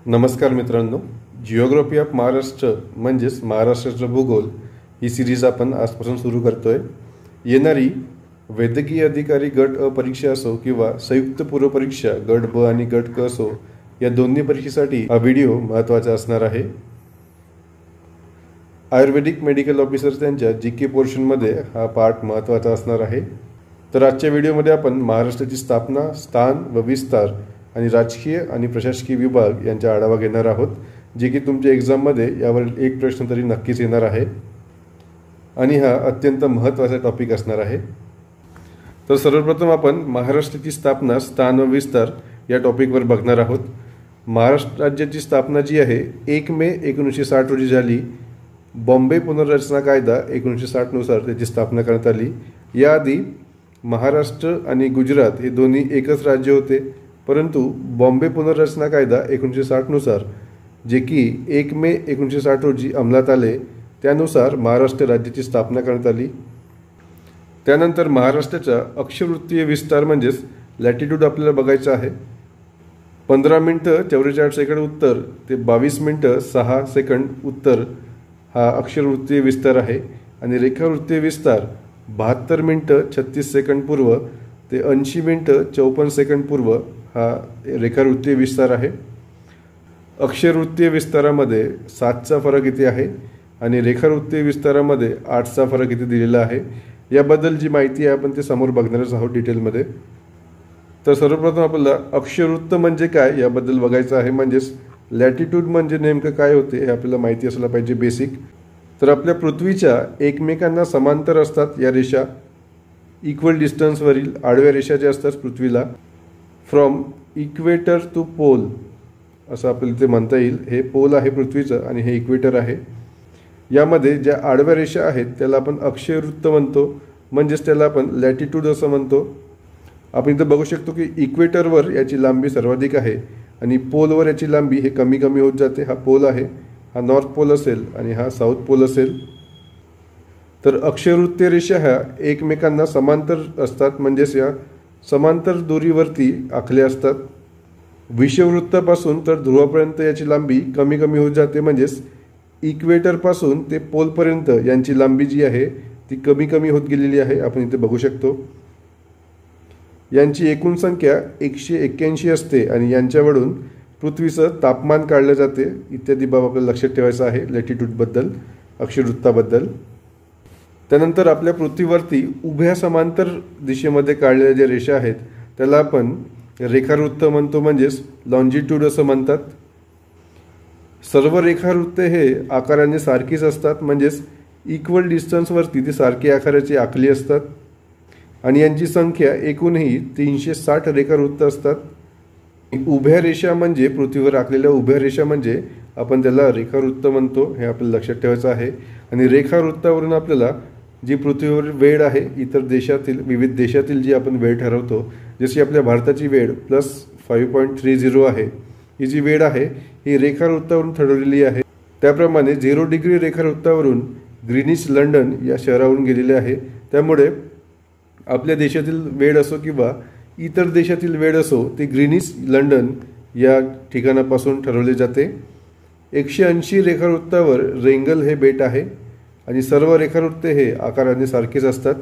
नमस्कार मित्रांनो, geography of Maharashtra म्हणजेच महाराष्ट्राचा भूगोल ही सिरीज आपण आजपासून सुरू करतोय। येणारी वैद्यकीय अधिकारी गट अ परीक्षा असो किंवा संयुक्त पूर्व परीक्षा गट ब आणि गट क असो, या दोन्ही परीक्षेसाठी हा व्हिडिओ महत्त्वाचा असणार आहे। आयुर्वेदिक मेडिकल ऑफिसर त्यांच्या जीके पोर्शनमध्ये हा पार्ट महत्त्वाचा असणार आहे। तर आजच्या व्हिडिओमध्ये आपण महाराष्ट्राची स्थापना, स्थान व विस्तार आणि राजकीय आणि प्रशासकीय विभाग यांचा आढावा घेणार आहोत, जे की तुमच्या एक्झाममध्ये यावर एक प्रश्न तरी नक्कीच येणार आहे आणि हा अत्यंत महत्त्वाचा टॉपिक असणार आहे। तर सर्वप्रथम आपण महाराष्ट्राची स्थापना, स्थान व विस्तार या टॉपिकवर बघणार आहोत। महाराष्ट्र राज्याची स्थापना जी आहे 1 मे 1960 रोजी झाली। बॉम्बे पुनर्रचना कायदा 1960 नुसार त्याची स्थापना करण्यात आली। याआधी महाराष्ट्र आणि गुजरात हे दोन्ही एकच राज्य होते, परंतु बॉम्बे पुनर्रचना कायदा 1960 नुसार, जे की 1 मे 1960 रोजी अंमलात आले, त्यानुसार महाराष्ट्र राज्याची स्थापना करण्यात आली। त्यानंतर महाराष्ट्राचा अक्षवृत्तीय विस्तार म्हणजेच लॅटिट्यूड आपल्याला बघायचा आहे। 15 मिनिटं 44 सेकंड उत्तर ते 22 मिनिटं 6 सेकंड उत्तर हा अक्षरवृत्तीय विस्तार आहे। आणि रेखावृत्तीय विस्तार 72 मिनिटं 36 सेकंड पूर्व ते 80 मिनिटं 54 सेकंड पूर्व हा रेखावृत्तीय विस्तार आहे। अक्षरवृत्तीय विस्तारामध्ये 7चा फरक इथे आहे आणि रेखावृत्तीय विस्तारामध्ये 8चा फरक इथे दिलेला आहे। याबद्दल जी माहिती आहे आपण ते समोर बघणारच आहोत डिटेलमध्ये। तर सर्वप्रथम आपल्याला अक्षरवृत्त म्हणजे काय याबद्दल बघायचं आहे, म्हणजेच लॅटिट्यूड म्हणजे नेमकं काय होते हे आपल्याला माहिती असलं पाहिजे बेसिक। तर आपल्या पृथ्वीच्या एकमेकांना समांतर असतात या रेषा, इक्वल डिस्टन्सवरील आडव्या रेषा ज्या असतात पृथ्वीला, फ्रॉम इक्वेटर टू पोल असं आपल्याला ते म्हणता येईल। हे पोल आहे पृथ्वीचं आणि हे इक्वेटर आहे। यामध्ये ज्या आडव्या रेषा आहेत त्याला आपण अक्षरवृत्त म्हणतो, म्हणजेच त्याला आपण लॅटिट्यूड असं म्हणतो। आपण इथं बघू शकतो की इक्वेटरवर याची लांबी सर्वाधिक आहे आणि पोलवर याची लांबी हे कमी कमी होत जाते। हा पोल आहे, हा नॉर्थ पोल असेल आणि हा साऊथ पोल असेल। तर अक्षरवृत्तीय रेषा ह्या एकमेकांना समांतर असतात, म्हणजेच या समांतर दूरीवरती आखल्या असतात। विषुववृत्तापासून तर ध्रुवापर्यंत याची लांबी कमी कमी होत जाते, म्हणजेच इक्वेटरपासून ते पोलपर्यंत यांची लांबी जी आहे ती कमी कमी होत गेलेली आहे, आपण इथे बघू शकतो। यांची एकूण संख्या 181 असते आणि यांच्यावरून पृथ्वीचं तापमान काढलं जाते इत्यादी बाब आपल्याला लक्षात ठेवायचं आहे लॅटिट्यूडबद्दल, अक्षरवृत्ताबद्दल। त्यानंतर आपल्या पृथ्वीवरती उभ्या समांतर दिशेमध्ये काढलेल्या ज्या रेषा आहेत त्याला आपण रेखावृत्त म्हणतो, म्हणजेच लॉन्जिट्यूड असं म्हणतात। सर्व रेखावृत्ते हे आकाराने सारखीच असतात, म्हणजेच इक्वल डिस्टन्सवरती ती सारखी आकाराची आखली असतात आणि यांची संख्या एकूणही 360 रेखावृत्त असतात। उभ्या रेषा म्हणजे पृथ्वीवर आखलेल्या उभ्या रेषा म्हणजे आपण त्याला रेखावृत्त म्हणतो, हे आपल्याला लक्षात ठेवायचं आहे। आणि रेखावृत्तावरून आपल्याला जी पृथ्वीवर वेळ आहे, इतर देशातील विविध देशातील जी आपण वेळ ठरवतो, जशी आपल्या भारताची वेळ +5.30 आहे, ही जी वेळ आहे ही रेखावृत्तावरून ठरवलेली आहे। त्याप्रमाणे 0 डिग्री रेखावृत्तावरून ग्रीनिच लंडन या शहरावरून गेलेले आहे। त्यामुळे आपल्या देशातील वेळ असो किंवा इतर देशातील वेळ असो, ते ग्रीनिच लंडन या ठिकाणापासून ठरवले जाते। 180 रेखावृत्तावर रेंगल हे बेट आहे आणि सर्व रेखावृत्ते हे आकाराने सारखेच असतात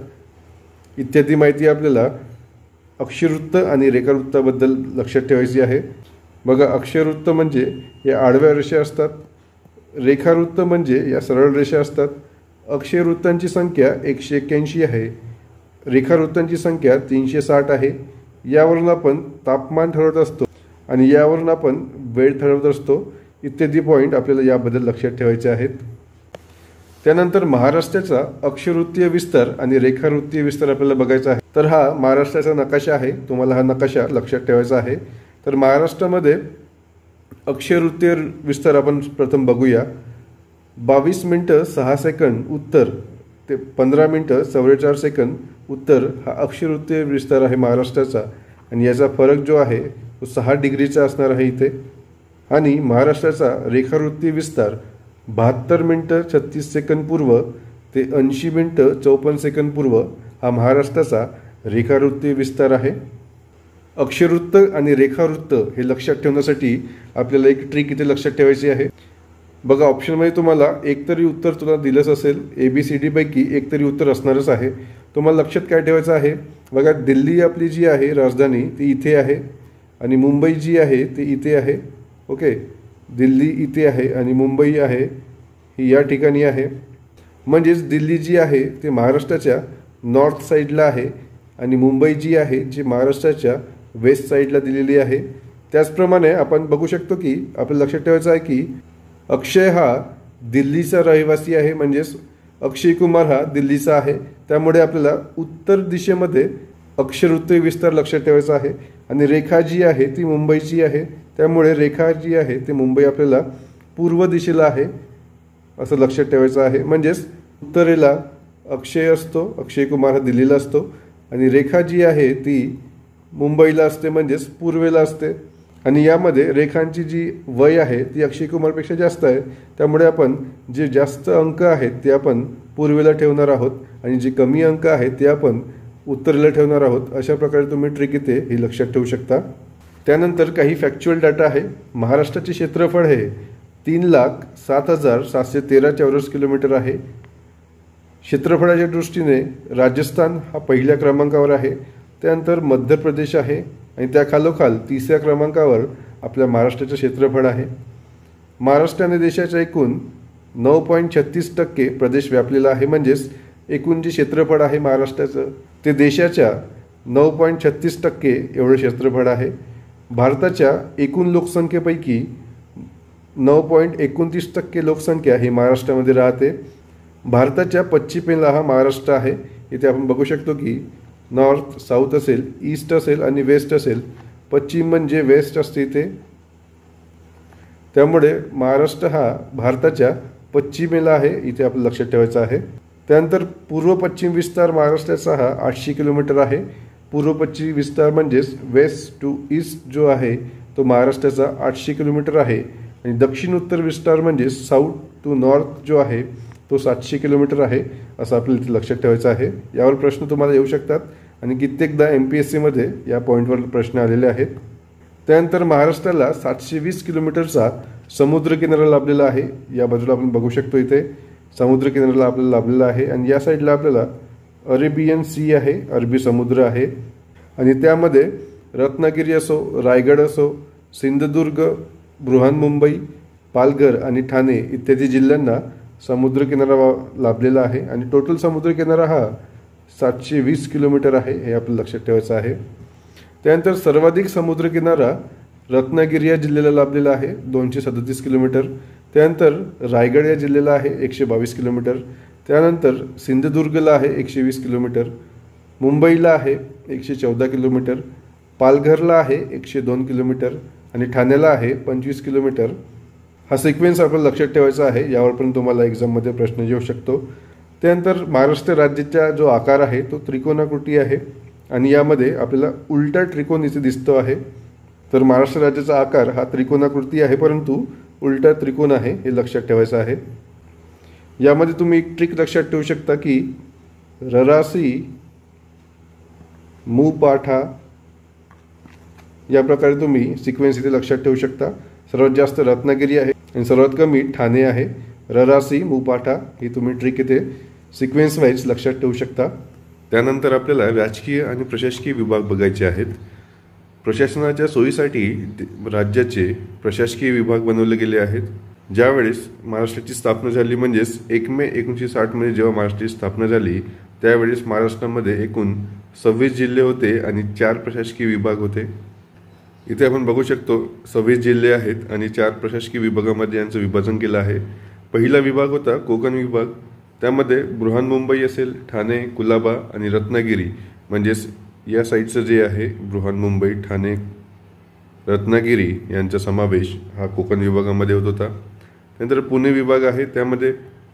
इत्यादी माहिती आपल्याला अक्षरवृत्त आणि रेखावृत्ताबद्दल लक्षात ठेवायची आहे। बघा, अक्षरवृत्त म्हणजे या आडव्या रेषा असतात, रेखावृत्त म्हणजे या सरळ रेषा असतात। अक्षरवृत्तांची संख्या 181 आहे, रेखावृत्तांची संख्या 360 आहे। यावरून आपण तापमान ठरवत असतो आणि यावरून आपण वेळ ठरवत असतो इत्यादी पॉईंट आपल्याला याबद्दल लक्षात ठेवायचे आहेत। त्यानंतर महाराष्ट्राचा अक्षरवृत्तीय विस्तार आणि रेखावृत्तीय विस्तार आपल्याला बघायचा आहे। तर हा महाराष्ट्राचा नकाशा आहे, तुम्हाला हा नकाशा लक्षात ठेवायचा आहे। तर महाराष्ट्रामध्ये अक्षरवृत्तीय विस्तार आपण प्रथम बघूया। 22 मिनिटं 6 सेकंड उत्तर ते 15 मिनिटं 44 सेकंद उत्तर हा अक्षरवृत्तीय विस्तार आहे महाराष्ट्राचा आणि याचा फरक जो आहे तो 6 डिग्रीचा असणार आहे इथे। आणि महाराष्ट्राचा रेखावृत्तीय विस्तार 72 मिनिटं 36 सेकंद पूर्व ते 80 मिनिटं 54 सेकंद पूर्व हा महाराष्ट्राचा रेखावृत्तीय विस्तार आहे। अक्षरवृत्त आणि रेखावृत्त हे लक्षात ठेवण्यासाठी आपल्याला एक ट्रिक इथे लक्षात ठेवायची आहे. बघा, ऑप्शनमध्ये तुम्हाला एकतरी उत्तर तुला दिलंच असेल. ABCD पैकी एकतरी उत्तर असणारच आहे. तुम्हाला लक्षात काय ठेवायचं आहे, बघा दिल्ली आपली जी आहे राजधानी ती इथे आहे आणि मुंबई जी आहे ती इथे आहे. ओके, दिल्ली इथे आहे आणि मुंबई आहे ही या ठिकाणी आहे. म्हणजेच दिल्ली जी आहे ते महाराष्ट्राच्या नॉर्थ साईडला आहे आणि मुंबई जी आहे जी महाराष्ट्राच्या वेस्ट साईडला दिलेली आहे. त्याचप्रमाणे आपण बघू शकतो की आपल्याला लक्षात ठेवायचं आहे की अक्षय हा दिल्लीचा रहिवासी आहे, म्हणजेच अक्षय कुमार हा दिल्लीचा आहे. त्यामुळे आपल्याला उत्तर दिशेमध्ये अक्षरवृत्त विस्तार लक्षात ठेवायचा आहे. आणि रेखा जी आहे ती मुंबईची आहे, त्यामुळे रेखा जी आहे ती मुंबई आपल्याला पूर्व दिशेला आहे असं लक्षात ठेवायचं आहे. म्हणजेच उत्तरेला अक्षय असतो, अक्षय कुमार हा दिल्लीला असतो आणि रेखा जी आहे ती मुंबईला असते, म्हणजेच पूर्वेला असते. आणि यामध्ये रेखांची जी वय आहे ती अक्षय कुमारपेक्षा जास्त आहे, त्यामुळे आपण जे जास्त अंक आहेत ते आपण पूर्वेला ठेवणार आहोत आणि जे कमी अंक आहेत ते आपण उत्तरेला ठेवणार आहोत. अशा प्रकारे तुम्ही ट्रिक इथे ही लक्षात ठेवू शकता. त्यानंतर काही फॅक्च्युअल डाटा आहे. महाराष्ट्राचे क्षेत्रफळ हे 3,07,713 चौरस किलोमीटर आहे. क्षेत्रफळाच्या दृष्टीने राजस्थान हा पहिल्या क्रमांकावर आहे. त्यानंतर मध्य प्रदेश आहे आणि त्याखालोखाल तिसऱ्या क्रमांकावर आपल्या महाराष्ट्राचं क्षेत्रफळ आहे. महाराष्ट्राने देशाच्या एकूण 9.36% प्रदेश व्यापलेला आहे. म्हणजेच एकूण जे क्षेत्रफळ आहे महाराष्ट्राचं ते देशाच्या 9.36% एवढं क्षेत्रफळ आहे. भारताच्या एकूण लोकसंख्येपैकी 9.29% लोकसंख्या ही महाराष्ट्रामध्ये राहते. भारताच्या पश्चिमेला हा महाराष्ट्र आहे. इथे आपण बघू शकतो की नॉर्थ, साऊथ असेल, ईस्ट असेल आणि वेस्ट असेल. पश्चिम म्हणजे वेस्ट असते इथे, त्यामुळे महाराष्ट्र हा भारताच्या पश्चिमेला आहे, इथे आपलं लक्षात ठेवायचं आहे. त्यानंतर पूर्व पश्चिम विस्तार महाराष्ट्राचा हा 800 किलोमीटर आहे. पूर्व पश्चिम विस्तार म्हणजेच वेस्ट टू ईस्ट जो आहे तो महाराष्ट्राचा 800 किलोमीटर आहे. आणि दक्षिण उत्तर विस्तार म्हणजे साऊथ टू नॉर्थ जो आहे तो 700 किलोमीटर आहे, असं आपल्याला इथे लक्षात ठेवायचं आहे. यावर प्रश्न तुम्हाला येऊ शकतात आणि कित्येकदा MPSCमध्ये या पॉईंटवर प्रश्न आलेले आहेत. त्यानंतर महाराष्ट्राला 720 किलोमीटरचा समुद्रकिनारा लाभलेला आहे. या बाजूला आपण बघू शकतो इथे समुद्रकिनारा आपल्याला लाभलेला आहे आणि या साईडला आपल्याला अरेबियन सी आहे, अरबी समुद्र आहे. आणि त्यामध्ये रत्नागिरी असो, रायगड असो, सिंधुदुर्ग, बृहन्मुंबई, पालघर आणि ठाणे इत्यादी जिल्ह्यांना समुद्रकिनारा लाभलेला आहे. आणि टोटल समुद्रकिनारा हा 720 किलोमीटर आहे, हे आपल्याला लक्षात ठेवायचं आहे. त्यानंतर सर्वाधिक समुद्रकिनारा रत्नागिरी या जिल्ह्याला लाभलेला आहे 237 किलोमीटर. त्यानंतर रायगड या जिल्ह्याला आहे 122 किलोमीटर. त्यानंतर सिंधुदुर्गला आहे 120 किलोमीटर. मुंबईला आहे 114 किलोमीटर. पालघरला आहे 102 किलोमीटर आणि ठाण्याला आहे 25 किलोमीटर. हा सिक्वेन्स आपल्याला लक्षात ठेवायचा आहे, यावर पण तुम्हाला एक्झाममध्ये प्रश्न येऊ शकतो. त्यानंतर महाराष्ट्र राज्याचा जो आकार आहे तो त्रिकोणाकृती आहे आणि यामध्ये आपल्याला उलटा त्रिकोण इथे दिसतो आहे. तर महाराष्ट्र राज्याचा आकार हा त्रिकोणाकृती आहे, परंतु उलटा त्रिकोण आहे, हे लक्षात ठेवायचं आहे. यामध्ये तुम्ही एक ट्रिक लक्षात ठेवू शकता की ररासी मुपाठा या प्रकारे तुम्ही सिक्वेन्स इथे लक्षात ठेवू शकता. सर्वात जास्त रत्नागिरी आहे आणि सर्वात कमी ठाणे आहे. ररासी मुपाठा ही तुम्ही ट्रिक इथे सिक्वेन्स वाईज लक्षात ठेवू शकता. त्यानंतर आपल्याला राजकीय आणि प्रशासकीय विभाग बघायचे आहेत. प्रशासनाच्या सोयीसाठी राज्याचे प्रशासकीय विभाग बनवले गेले आहेत. ज्यावेळेस महाराष्ट्राची स्थापना झाली, म्हणजेच 1 मे 1960 जेव्हा महाराष्ट्राची स्थापना झाली त्यावेळेस महाराष्ट्रामध्ये एकूण 26 जिल्हे होते आणि 4 प्रशासकीय विभाग होते. इथे आपण बघू शकतो 26 जिल्हे आहेत आणि 4 प्रशासकीय विभागामध्ये यांचं विभाजन केलं आहे. पहिला विभाग होता कोकण विभाग. त्यामध्ये बृहन्मुंबई असेल, ठाणे, कुलाबा आणि रत्नागिरी, म्हणजेच या साईडचं जे आहे बृहन्मुंबई, ठाणे, रत्नागिरी यांचा समावेश हा कोकण विभागामध्ये होत होता. त्यानंतर पुणे विभाग आहे. त्यामध्ये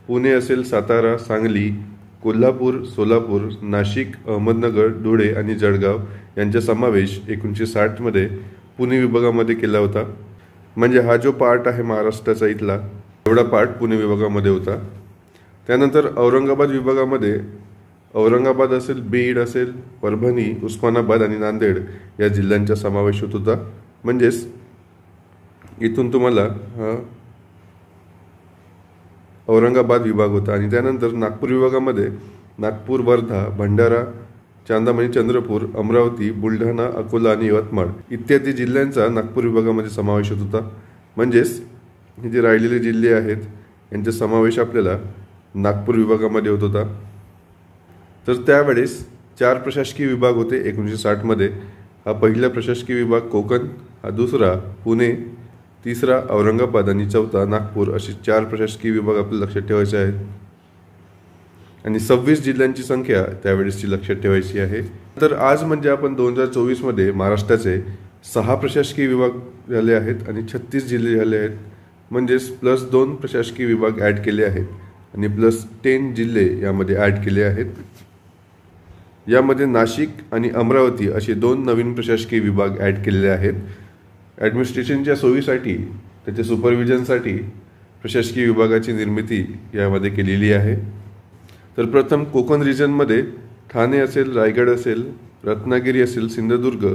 पुणे असेल, सातारा, सांगली, कोल्हापूर, सोलापूर, नाशिक, अहमदनगर, धुळे आणि जळगाव यांचा समावेश 1960 पुणे विभागामध्ये केला होता. म्हणजे हा जो पार्ट आहे महाराष्ट्राचा इथला एवढा पार्ट पुणे विभागामध्ये होता. त्यानंतर औरंगाबाद विभागामध्ये औरंगाबाद असेल, बीड असेल, परभणी, उस्मानाबाद आणि नांदेड या जिल्ह्यांचा समावेश होत होता. म्हणजेच इथून तुम्हाला औरंगाबाद विभाग होता. आणि त्यानंतर नागपूर विभागामध्ये नागपूर, वर्धा, भंडारा, चांदामणी, चंद्रपूर, अमरावती, बुलढाणा, अकोला आणि यवतमाळ इत्यादी जिल्ह्यांचा नागपूर विभागामध्ये समावेश होत होता. म्हणजेच हे जे राहिलेले जिल्हे आहेत यांचा समावेश आपल्याला नागपूर विभागामध्ये होत होता. तर त्यावेळेस 4 प्रशासकीय विभाग होते 1960 मध्ये. हा पहिला प्रशासकीय विभाग कोकण, हा दुसरा पुणे, तिसरा औरंगाबाद आणि चौथा नागपूर असे 4 प्रशासकीय विभाग आपल्याला लक्षात ठेवायचे आहेत. आणि 26 जिल्ह्यांची संख्या त्यावेळेसची लक्षात ठेवायची आहे. तर आज म्हणजे आपण 2024 मध्ये महाराष्ट्राचे 6 प्रशासकीय विभाग झाले आहेत आणि 36 जिल्हे झाले आहेत. म्हणजेच +2 प्रशासकीय विभाग ॲड केले आहेत आणि +10 जिल्हे यामध्ये ॲड केले आहेत. यामध्ये नाशिक आणि अमरावती असे 2 नवीन प्रशासकीय विभाग ॲड केलेले आहेत. ॲडमिनिस्ट्रेशनच्या सोयीसाठी, त्याच्या सुपरविजनसाठी प्रशासकीय विभागाची निर्मिती यामध्ये केलेली आहे. तर प्रथम कोकण रिजनमध्ये ठाणे असेल, रायगड असेल, रत्नागिरी असेल, सिंधुदुर्ग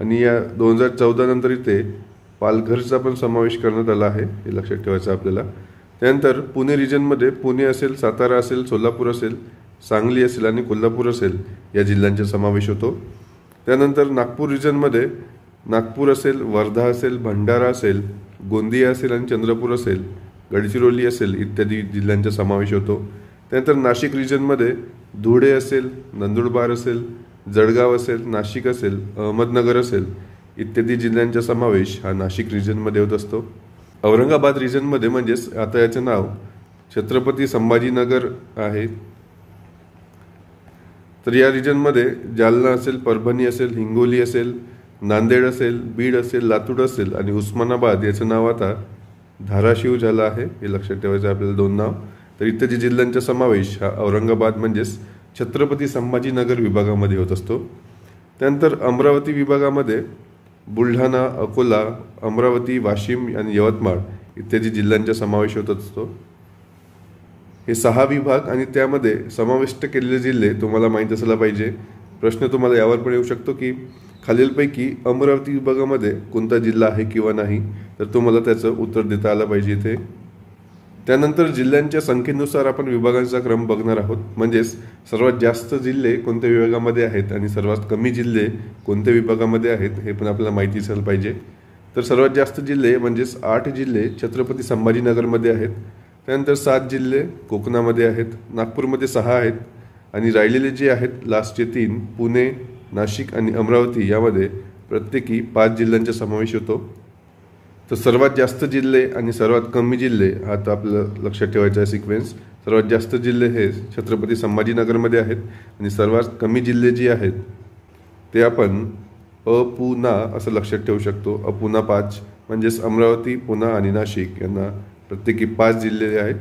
आणि या 2014 नंतर इथे पालघरचा पण समावेश करण्यात आला आहे, हे लक्षात ठेवायचं आपल्याला. त्यानंतर पुणे रिजनमध्ये पुणे असेल, सातारा असेल, सोलापूर असेल, सांगली असेल आणि कोल्हापूर असेल या जिल्ह्यांचा समावेश होतो. त्यानंतर नागपूर रिजनमध्ये नागपूर असेल, वर्धा असेल, भंडारा असेल, गोंदिया असेल आणि चंद्रपूर असेल, गडचिरोली असेल इत्यादी जिल्ह्यांचा समावेश होतो. त्यानंतर नाशिक रिजनमध्ये धुळे असेल, नंदुरबार असेल, जळगाव असेल, नाशिक असेल, अहमदनगर असेल इत्यादी जिल्ह्यांचा समावेश हा नाशिक रिजनमध्ये होत असतो. औरंगाबाद रिजनमध्ये म्हणजेच आता याचं नाव छत्रपती संभाजीनगर आहे. तर या रिजनमध्ये जालना असेल, परभणी असेल, हिंगोली असेल, नांदेड असेल, बीड असेल, लातूर असेल आणि उस्मानाबाद याचं नाव आता धाराशिव झालं आहे, हे लक्षात ठेवायचं आपल्याला 2 नाव. तर इत्यादी जिल्ह्यांचा समावेश हा औरंगाबाद म्हणजेच छत्रपती संभाजीनगर विभागामध्ये होत असतो. त्यानंतर अमरावती विभागामध्ये बुलढाणा, अकोला, अमरावती, वाशिम आणि यवतमाळ इत्यादी जिल्ह्यांचा समावेश होत असतो. हे 6 विभाग आणि त्यामध्ये समाविष्ट केलेले जिल्हे तुम्हाला माहीत असायला पाहिजे. प्रश्न तुम्हाला यावर पण येऊ शकतो की खालीलपैकी अमरावती विभागामध्ये कोणता जिल्हा आहे किंवा नाही, तर तुम्हाला त्याचं उत्तर देता आलं पाहिजे इथे. त्यानंतर जिल्ह्यांच्या संख्येनुसार आपण विभागांचा क्रम बघणार आहोत. म्हणजेच सर्वात जास्त जिल्हे कोणत्या विभागामध्ये आहेत आणि सर्वात कमी जिल्हे कोणत्या विभागामध्ये आहेत हे पण आपल्याला माहिती असायला पाहिजे. तर सर्वात जास्त जिल्हे म्हणजेच 8 जिल्हे छत्रपती संभाजीनगरमध्ये आहेत. त्यानंतर 7 जिल्हे कोकणामध्ये आहेत, नागपूरमध्ये 6 आहेत आणि राहिलेले जे आहेत लास्टचे 3 पुणे, नाशिक आणि अमरावती यामध्ये प्रत्येकी 5 जिल्ह्यांचा समावेश होतो. तर सर्वात जास्त जिल्हे आणि सर्वात कमी जिल्हे हा तर आपल्याला लक्षात ठेवायचा आहे सिक्वेन्स. सर्वात जास्त जिल्हे हे छत्रपती संभाजीनगरमध्ये आहेत आणि सर्वात कमी जिल्हे जे आहेत ते आपण अपुना असं लक्षात ठेवू शकतो. अपुना 5 म्हणजेच अमरावती, पुणा आणि नाशिक यांना प्रत्येकी 5 जिल्हे आहेत.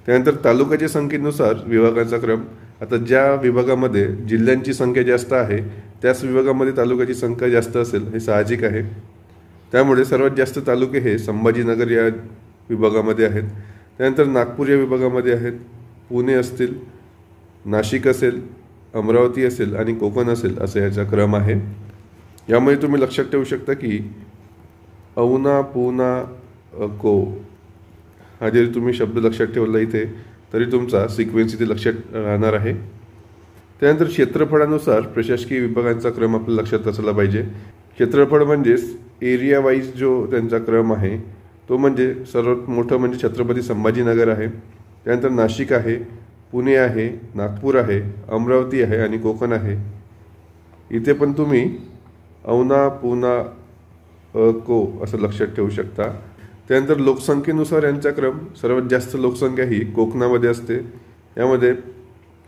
त्यानंतर तालुक्याच्या संख्येनुसार विभागाचा क्रम. आता ज्या विभागामध्ये जिल्ह्यांची संख्या जास्त आहे त्याच विभागामध्ये तालुक्याची संख्या जास्त असेल हे साहजिक आहे. त्यामुळे सर्वात जास्त तालुके हे संभाजीनगर या विभागामध्ये आहेत. त्यानंतर नागपूर या विभागामध्ये आहेत, पुणे असतील, नाशिक असेल, अमरावती असेल आणि कोकण असेल असं याचा क्रम आहे. यामुळे तुम्ही लक्षात ठेवू शकता की औना, पुना, को हा जरी तुम्ही शब्द लक्षात ठेवला इथे तरी तुमचा सिक्वेन्स इथे लक्षात राहणार आहे. त्यानंतर क्षेत्रफळानुसार प्रशासकीय विभागांचा क्रम आपल्या लक्षात असला पाहिजे. क्षेत्रफळ म्हणजेच एरिया वाईज जो त्यांचा क्रम आहे तो म्हणजे सर्वात मोठं म्हणजे छत्रपती संभाजीनगर आहे. त्यानंतर नाशिक आहे, पुणे आहे, नागपूर आहे, अमरावती आहे आणि कोकण आहे. इथे पण तुम्ही औना, पुना, को असं लक्षात ठेवू शकता. त्यानंतर लोकसंख्येनुसार यांचा क्रम सर्वात जास्त लोकसंख्या ही कोकणामध्ये असते. यामध्ये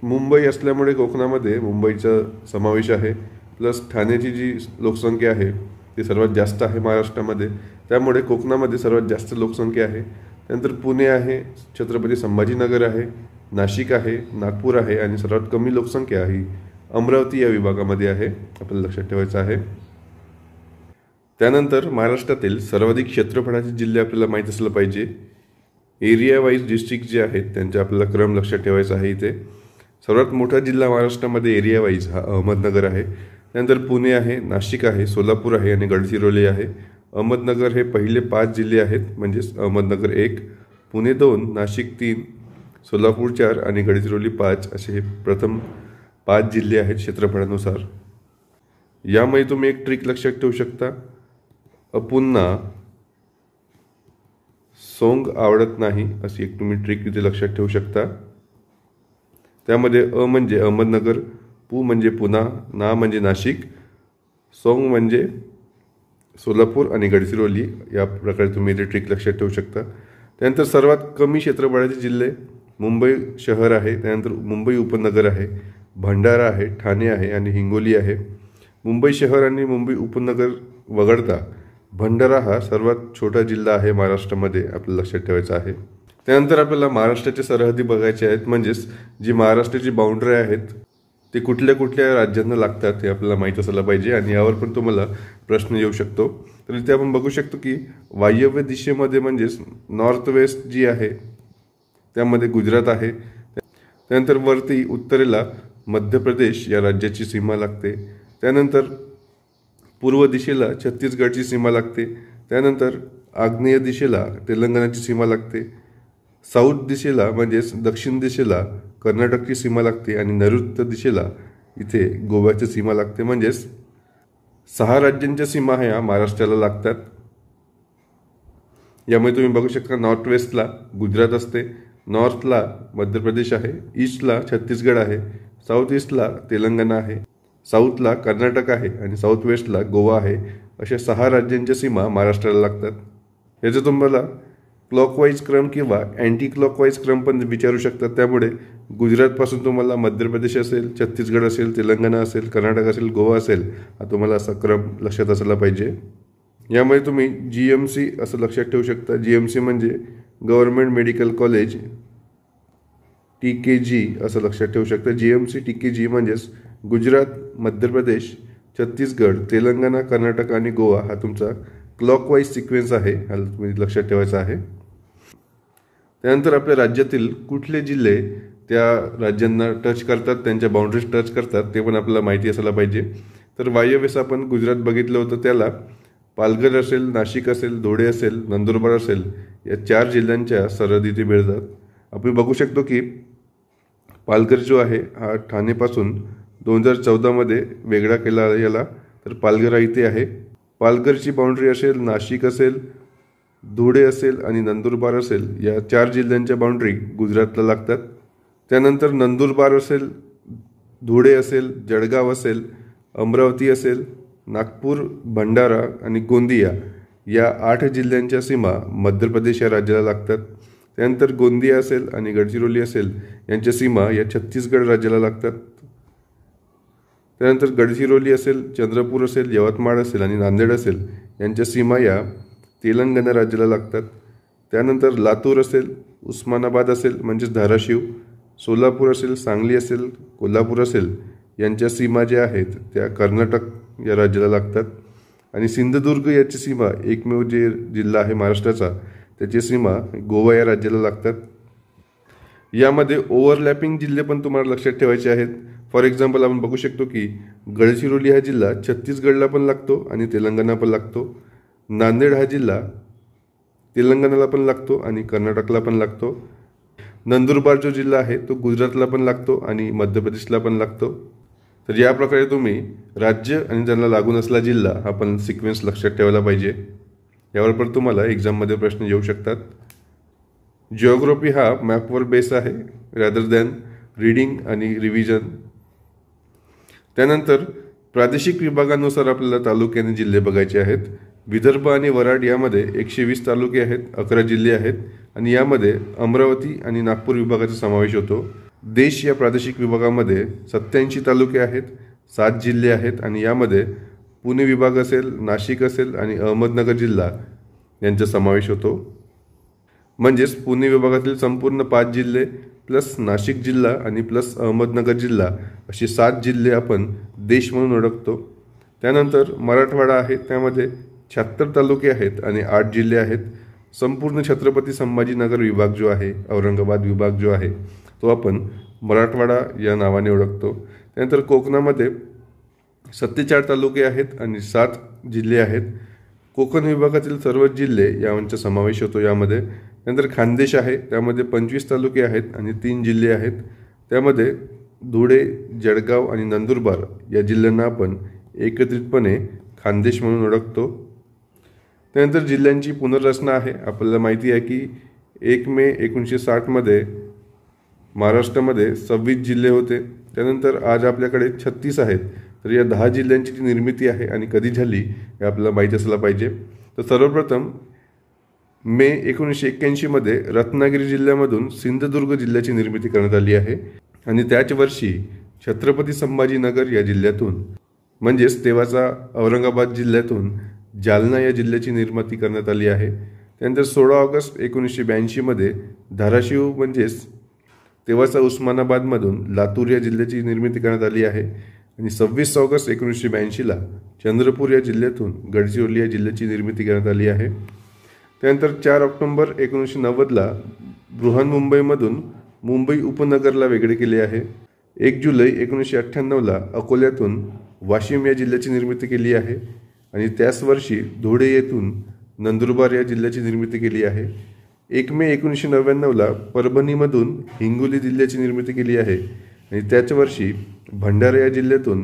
मुंबई असल्यामुळे कोकणामध्ये मुंबईचा समावेश आहे, प्लस ठाण्याची जी लोकसंख्या आहे ती सर्वात जास्त आहे महाराष्ट्रामध्ये, त्यामुळे कोकणामध्ये सर्वात जास्त लोकसंख्या आहे. त्यानंतर पुणे आहे, छत्रपती संभाजीनगर आहे, नाशिक आहे, नागपूर आहे आणि सर्वात कमी लोकसंख्या ही अमरावती या विभागामध्ये आहे, आपल्याला लक्षात ठेवायचं आहे. त्यानंतर महाराष्ट्रातील सर्वाधिक क्षेत्रफळाचे जिल्हे आपल्याला माहीत असलं पाहिजे. एरिया वाईज डिस्ट्रिक्ट जे आहेत त्यांचा आपल्याला क्रम लक्षात ठेवायचा आहे. इथे सर्वात मोठा जिल्हा महाराष्ट्रामध्ये एरिया वाईज हा अहमदनगर आहे. त्यानंतर पुणे आहे, नाशिक आहे, सोलापूर आहे आणि गडचिरोली आहे. अहमदनगर हे पहिले 5 जिल्हे आहेत, म्हणजेच अहमदनगर 1, पुणे 2, नाशिक 3, सोलापूर 4 आणि गडचिरोली 5 असे हे प्रथम 5 जिल्हे आहेत क्षेत्रफळानुसार. यामध्ये तुम्ही एक ट्रिक लक्षात ठेवू शकता. पुन्हा सोंग आवडत नाही अशी एक तुम्ही ट्रिक इथे लक्षात ठेवू शकता. त्यामध्ये अ म्हणजे अहमदनगर, पु म्हणजे पुणा, ना म्हणजे नाशिक, सोंग म्हणजे सोलापूर आणि गडचिरोली. या प्रकारे तुम्ही इथे ट्रिक लक्षात ठेवू शकता. त्यानंतर सर्वात कमी क्षेत्रफळाचे जिल्हे मुंबई शहर आहे, त्यानंतर मुंबई उपनगर आहे, भंडारा आहे, ठाणे आहे आणि हिंगोली आहे. मुंबई शहर आणि मुंबई उपनगर वगळता भंडारा हा सर्वात छोटा जिल्हा आहे महाराष्ट्रामध्ये, आपल्याला लक्षात ठेवायचा आहे. त्यानंतर आपल्याला महाराष्ट्राच्या सरहदी बघायचे आहेत, म्हणजेच जी महाराष्ट्राची बाउंड्री आहेत ते कुठल्या कुठल्या राज्यांना लागतात हे आपल्याला माहीत असायला पाहिजे आणि यावर पण तुम्हाला प्रश्न येऊ शकतो. तर इथे आपण बघू शकतो की वायव्य दिशेमध्ये म्हणजेच नॉर्थ वेस्ट जी आहे त्यामध्ये गुजरात आहे. त्यानंतर वरती उत्तरेला मध्य प्रदेश या राज्याची सीमा लागते. त्यानंतर पूर्व दिशेला छत्तीसगडची सीमा लागते. त्यानंतर आग्नेय दिशेला तेलंगणाची सीमा लागते. साऊथ दिशेला म्हणजेच दक्षिण दिशेला कर्नाटकची सीमा लागते आणि नैऋत्य दिशेला इथे गोव्याची सीमा लागते. म्हणजेच 6 राज्यांच्या सीमा ह्या महाराष्ट्राला लागतात. यामुळे तुम्ही बघू शकता नॉर्थ वेस्टला गुजरात असते, नॉर्थला मध्य प्रदेश आहे, ईस्टला छत्तीसगड आहे, साऊथ ईस्टला तेलंगणा आहे, साऊथला कर्नाटक आहे आणि साऊथ वेस्टला गोवा आहे. अशा 6 राज्यांच्या सीमा महाराष्ट्राला लागतात. याचं तुम्हाला क्लॉकवाईज क्रम किंवा अँटी क्लॉकवाईज क्रम पण विचारू शकतात. त्यामुळे गुजरातपासून तुम्हाला मध्य प्रदेश असेल, छत्तीसगड असेल, तेलंगणा असेल, कर्नाटक असेल, गोवा असेल, हा तुम्हाला असा क्रम लक्षात असायला पाहिजे. यामुळे तुम्ही GMC असं लक्षात ठेवू शकता. GMC म्हणजे गव्हर्नमेंट मेडिकल कॉलेज, TKG असं लक्षात ठेवू शकता. GMC TKG म्हणजेच गुजरात, मध्य प्रदेश, छत्तीसगड, तेलंगणा, कर्नाटक आणि गोवा हा तुमचा क्लॉकवाईज सिक्वेन्स आहे, हा तुम्ही लक्षात ठेवायचा आहे. त्यानंतर आपल्या राज्यातील कुठले जिल्हे त्या राज्यांना टच करतात, त्यांच्या बाउंड्रीज टच करतात ते पण आपल्याला माहिती असायला पाहिजे. तर वायव्येस आपण गुजरात बघितलं होतं, त्याला पालघर असेल, नाशिक असेल, धुळे असेल, नंदुरबार असेल या 4 जिल्ह्यांच्या सरहदी ते मिळतात. आपण बघू शकतो की पालघर जो आहे हा ठाणेपासून 2014मध्ये वेगळा केला याला. तर पालघर इथे आहे. पालघरची बाउंड्री असेल, नाशिक असेल, धुळे असेल आणि नंदुरबार असेल या 4 जिल्ह्यांच्या बाउंड्री गुजरातला लागतात. त्यानंतर नंदुरबार असेल, धुळे असेल, जळगाव असेल, अमरावती असेल, नागपूर, भंडारा आणि गोंदिया या 8 जिल्ह्यांच्या सीमा मध्य प्रदेश या राज्याला लागतात. त्यानंतर गोंदिया असेल आणि गडचिरोली असेल यांच्या सीमा या छत्तीसगड राज्याला लागतात. त्यानंतर गडचिरोली असेल, चंद्रपूर असेल, यवतमाळ असेल आणि नांदेड असेल यांच्या सीमा या तेलंगणा राज्याला लागतात. त्यानंतर लातूर असेल, उस्मानाबाद असेल म्हणजेच धाराशिव, सोलापूर असेल, सांगली असेल, कोल्हापूर असेल यांच्या सीमा ज्या आहेत त्या कर्नाटक या राज्याला लागतात. आणि सिंधुदुर्ग याची सीमा एकमेव जे जिल्हा आहे महाराष्ट्राचा त्याची सीमा गोवा या राज्याला लागतात. यामध्ये ओव्हरलॅपिंग जिल्हे पण तुम्हाला लक्षात ठेवायचे आहेत. फॉर एक्झाम्पल आपण बघू शकतो की गडचिरोली हा जिल्हा छत्तीसगडला पण लागतो आणि तेलंगणा पण लागतो. नांदेड हा जिल्हा तेलंगणाला पण लागतो आणि कर्नाटकला पण लागतो. नंदुरबार जो जिल्हा आहे तो गुजरातला पण लागतो आणि मध्य प्रदेशला पण लागतो. तर या प्रकारे तुम्ही राज्य आणि त्यांना लागून असलेला जिल्हा हा पण सिक्वेन्स लक्षात ठेवायला पाहिजे. यावर पण तुम्हाला एक्झाममध्ये प्रश्न येऊ शकतात. जिओग्राफी हा मॅपवर बेस आहे रॅदर दॅन रीडिंग आणि रिव्हिजन. त्यानंतर प्रादेशिक विभागानुसार आपल्याला तालुके आणि जिल्हे बघायचे आहेत. विदर्भ आणि वराड यामध्ये 120 तालुके आहेत, 11 जिल्हे आहेत आणि यामध्ये अमरावती आणि नागपूर विभागाचा समावेश होतो. देश या प्रादेशिक विभागामध्ये 87 तालुके आहेत, 7 जिल्हे आहेत आणि यामध्ये पुणे विभाग असेल, नाशिक असेल आणि अहमदनगर जिल्हा यांचा समावेश होतो. म्हणजेच पुणे विभागातील संपूर्ण 5 जिल्हे प्लस नाशिक जिल्हा आणि प्लस अहमदनगर जिल्हा असे 7 जिल्हे आपण देश म्हणून ओळखतो. त्यानंतर मराठवाडा आहे, त्यामध्ये 76 तालुके आहेत आणि 8 जिल्हे आहेत. संपूर्ण छत्रपती संभाजीनगर विभाग जो आहे, औरंगाबाद विभाग जो आहे तो आपण मराठवाडा या नावाने ओळखतो। त्यानंतर कोकणामध्ये 47 तालुके आहेत आणि 7 जिल्हे आहेत। कोकण विभागातील सर्व जिल्हे यांचा समावेश होतो यामध्ये। त्यानंतर खानदेश आहे, त्यामध्ये 25 तालुके आहेत आणि 3 जिल्हे आहेत। त्यामध्ये धुळे, जळगाव आणि नंदुरबार या जिल्ह्यांना आपण एकत्रितपणे खानदेश म्हणून ओळखतो। त्यानंतर जिल्ह्यांची पुनर्रचना आहे। आपल्याला माहिती आहे की 1 मे 1960 मध्ये महाराष्ट्रामध्ये 26 जिल्हे होते। त्यानंतर आज आपल्याकडे 36 आहेत। तर या 10 जिल्ह्यांची जी निर्मिती आहे आणि कधी झाली हे आपल्याला माहिती असलं पाहिजे। तर सर्वप्रथम मे 1981 मध्ये रत्नागिरी जिल्ह्यामधून सिंधुदुर्ग जिल्ह्याची निर्मिती करण्यात आली आहे आणि त्याच वर्षी छत्रपती संभाजीनगर या जिल्ह्यातून म्हणजेच तेव्हाचा औरंगाबाद जिल्ह्यातून जालना या जिल्ह्याची निर्मिती करण्यात आली आहे। त्यानंतर 16 ऑगस्ट 1982 मध्ये धाराशिव म्हणजेच तेव्हाचा उस्मानाबादमधून लातूर या जिल्ह्याची निर्मिती करण्यात आली आहे आणि 26 ऑगस्ट 1982ला चंद्रपूर या जिल्ह्यातून गडचिरोली या जिल्ह्याची निर्मिती करण्यात आली आहे। त्यानंतर 4 ऑक्टोबर 1990ला बृहन्मुंबईमधून मुंबई उपनगरला वेगळे केले आहे। 1 जुलै 1998ला अकोल्यातून वाशिम या जिल्ह्याची निर्मिती केली आहे आणि त्याच वर्षी धुळे येथून नंदुरबार या जिल्ह्याची निर्मिती केली आहे। 1 मे 1999ला परभणीमधून हिंगोली जिल्ह्याची निर्मिती केली आहे आणि त्याच वर्षी भंडारा या जिल्ह्यातून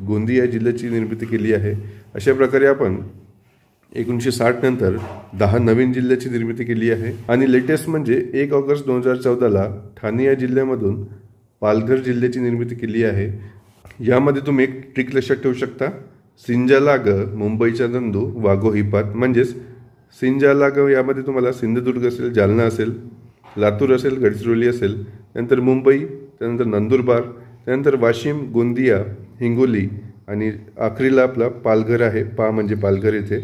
गोंदिया या जिल्ह्याची निर्मिती केली आहे। अशा प्रकारे आपण 1960 नंतर 10 नवीन जिल्ह्याची निर्मिती केली आहे आणि लेटेस्ट म्हणजे 1 ऑगस्ट 2014ला ठाणे या जिल्ह्यामधून पालघर जिल्ह्याची निर्मिती केली आहे। यामध्ये तुम्ही एक ट्रिक लक्षात ठेवू शकता, सिंजालाग मुंबईचा नंदू वाघोहीपात, म्हणजेच सिंजालाग यामध्ये तुम्हाला सिंधुदुर्ग असेल, जालना असेल, लातूर असेल, गडचिरोली असेल, त्यानंतर मुंबई, त्यानंतर नंदुरबार, त्यानंतर वाशिम, गोंदिया, हिंगोली आणि आखरीला आपला पालघर आहे, पा म्हणजे पालघर येथे।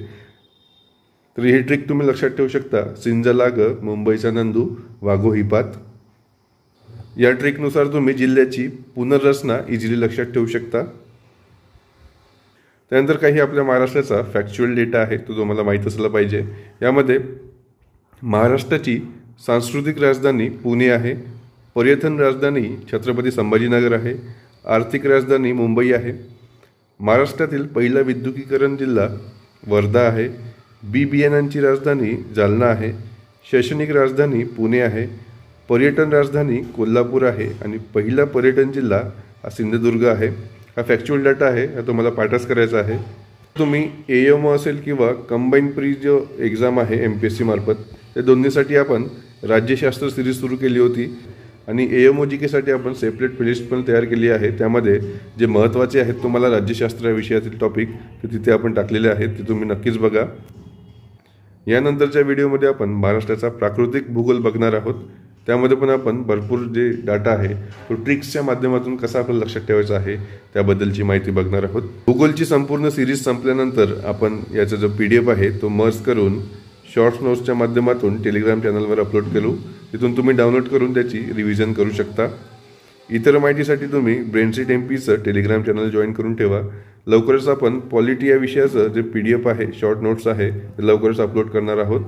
तर ही ट्रिक तुम्ही लक्षात ठेवू शकता, सिंजालाग मुंबईचा नंदू वाघोहीपात। या ट्रिकनुसार तुम्ही जिल्ह्याची पुनर्रचना इझिली लक्षात ठेवू शकता। त्यानंतर काही आपल्या महाराष्ट्राचा फॅक्च्युअल डेटा आहे, तो तुम्हाला माहीत असला पाहिजे। यामध्ये महाराष्ट्राची सांस्कृतिक राजधानी पुणे आहे, पर्यटन राजधानी छत्रपती संभाजीनगर आहे, आर्थिक राजधानी मुंबई आहे, महाराष्ट्रातील पहिला विद्युतीकरण जिल्हा वर्धा आहे, बी बियाणांची राजधानी जालना आहे, शैक्षणिक राजधानी पुणे आहे, पर्यटन राजधानी कोल्हापूर आहे आणि पहिला पर्यटन जिल्हा हा सिंधुदुर्ग आहे। हा फॅक्च्युअल डाटा आहे, हा तुम्हाला पाठच करायचा आहे। तुम्ही AMO असेल किंवा कंबाईन प्री जो एक्झाम आहे MPSC मार्फत, त्या दोन्हीसाठी आपण राज्यशास्त्र सिरीज सुरू केली होती आणि AMO GK साठी आपण सेपरेट प्लेलिस्ट पण तयार केली आहे। त्यामध्ये जे महत्त्वाचे आहेत तुम्हाला राज्यशास्त्र या विषयातील टॉपिक ते तिथे आपण टाकलेले आहेत, ते तुम्ही नक्कीच बघा। यानंतरच्या व्हिडिओमध्ये आपण महाराष्ट्राचा प्राकृतिक भूगोल बघणार आहोत। त्यामध्ये पण आपण भरपूर जे डाटा आहे तो ट्रिक्सच्या माध्यमातून कसा आपल्याला लक्षात ठेवायचा आहे त्याबद्दलची माहिती बघणार आहोत। भूगोलची संपूर्ण सिरीज संपल्यानंतर आपण याचा जो PDF आहे तो मर्ज करून शॉर्ट्स नोट्सच्या माध्यमातून टेलिग्राम चॅनलवर अपलोड केलो। तिथून तुम्ही डाउनलोड करून त्याची रिव्हिजन करू शकता। इतर माहितीसाठी तुम्ही ब्रेनसीट MPचं टेलिग्राम चॅनल जॉईन करून ठेवा। लवकरच आपण पॉलिटी या विषयाचं जे PDF आहे, शॉर्ट नोट्स आहे, ते लवकरच अपलोड करणार आहोत।